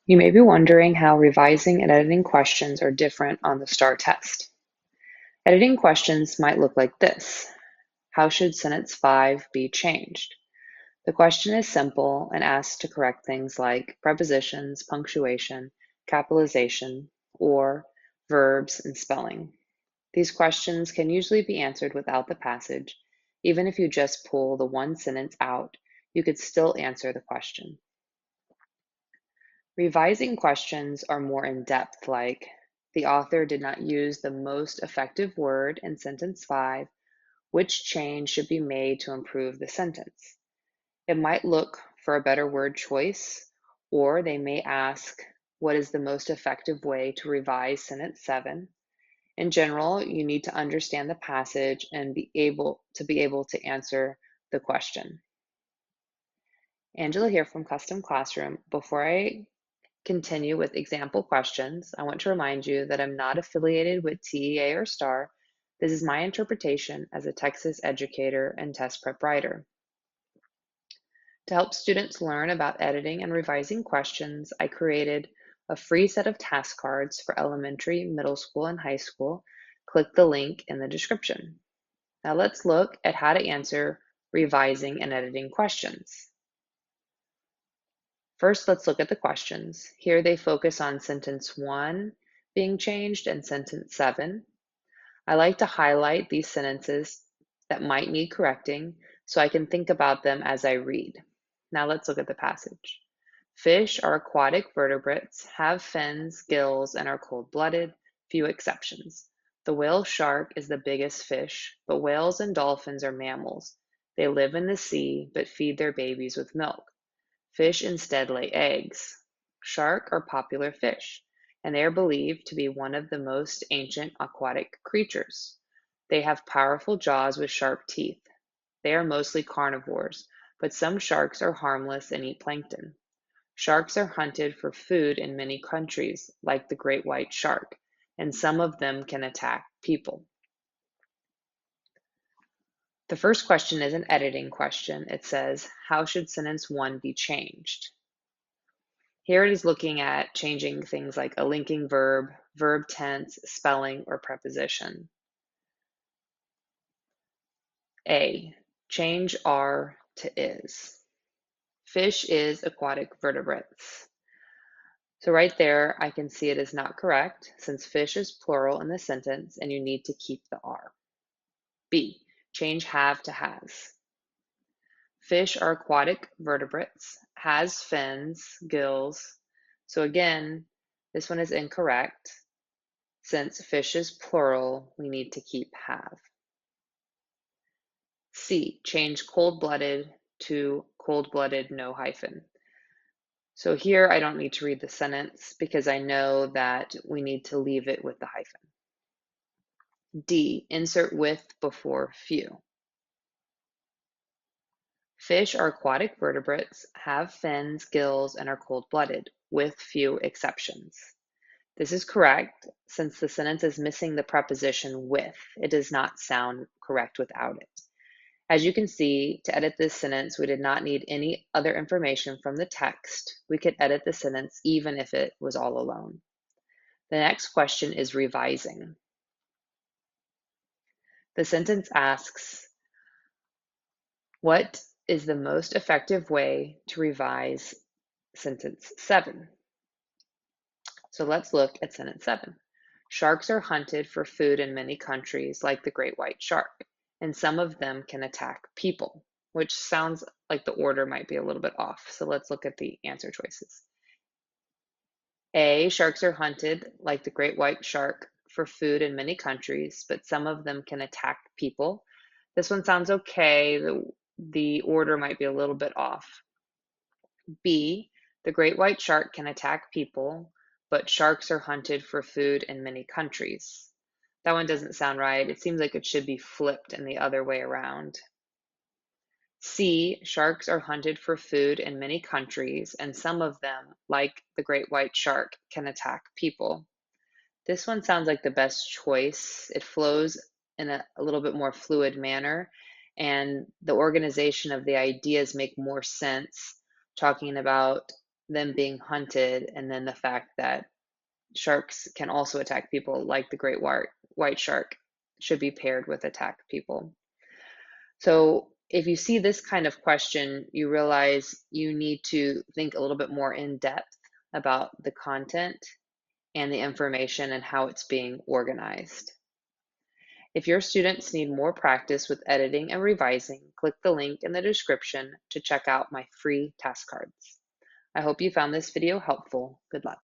You may be wondering how revising and editing questions are different on the STAAR test. Editing questions might look like this. How should sentence 5 be changed? The question is simple and asks to correct things like prepositions, punctuation, capitalization, or verbs and spelling. These questions can usually be answered without the passage. Even if you just pull the one sentence out, you could still answer the question. Revising questions are more in-depth, like the author did not use the most effective word in sentence 5. Which change should be made to improve the sentence? It might look for a better word choice, or they may ask, what is the most effective way to revise sentence 7? In general, you need to understand the passage and be able to answer the question. Angela here from Custom Classroom. Before I continue with example questions, I want to remind you that I'm not affiliated with TEA or STAR. This is my interpretation as a Texas educator and test prep writer. To help students learn about editing and revising questions, I created a free set of task cards for elementary, middle school, and high school. Click the link in the description. Now let's look at how to answer revising and editing questions. First, let's look at the questions. Here they focus on sentence 1 being changed and sentence 7. I like to highlight these sentences that might need correcting so I can think about them as I read. Now let's look at the passage. Fish are aquatic vertebrates, have fins, gills, and are cold-blooded, few exceptions. The whale shark is the biggest fish, but whales and dolphins are mammals. They live in the sea, but feed their babies with milk. Fish instead lay eggs. Shark are popular fish, and they are believed to be one of the most ancient aquatic creatures. They have powerful jaws with sharp teeth. They are mostly carnivores, but some sharks are harmless and eat plankton. Sharks are hunted for food in many countries, like the great white shark, and some of them can attack people. The first question is an editing question. It says, how should sentence 1 be changed? Here it is looking at changing things like a linking verb, verb tense, spelling, or preposition. A, change are to is. Fish is aquatic vertebrates. So right there, I can see it is not correct since fish is plural in the sentence and you need to keep the are. B, change have to has. Fish are aquatic vertebrates, has fins, gills. So again, this one is incorrect. Since fish is plural, we need to keep have. C, change cold-blooded to cold-blooded, no hyphen. So here I don't need to read the sentence because I know that we need to leave it with the hyphen. D, insert with before few. Fish are aquatic vertebrates, have fins, gills, and are cold-blooded, with few exceptions. This is correct since the sentence is missing the preposition with. It does not sound correct without it. As you can see, to edit this sentence, we did not need any other information from the text. We could edit the sentence even if it was all alone. The next question is revising. The sentence asks, what is the most effective way to revise sentence 7? So let's look at sentence 7. Sharks are hunted for food in many countries, like the great white shark, and some of them can attack people, which sounds like the order might be a little bit off. So let's look at the answer choices. A, sharks are hunted like the great white shark for food in many countries, but some of them can attack people. This one sounds okay. The order might be a little bit off. B, the great white shark can attack people, but sharks are hunted for food in many countries. That one doesn't sound right. It seems like it should be flipped and the other way around. C, sharks are hunted for food in many countries, and some of them, like the great white shark, can attack people. This one sounds like the best choice. It flows in a little bit more fluid manner, and the organization of the ideas make more sense talking about them being hunted, and then the fact that sharks can also attack people, like the great white shark, should be paired with attack people. So if you see this kind of question, you realize you need to think a little bit more in depth about the content and the information and how it's being organized. If your students need more practice with editing and revising, click the link in the description to check out my free task cards. I hope you found this video helpful. Good luck.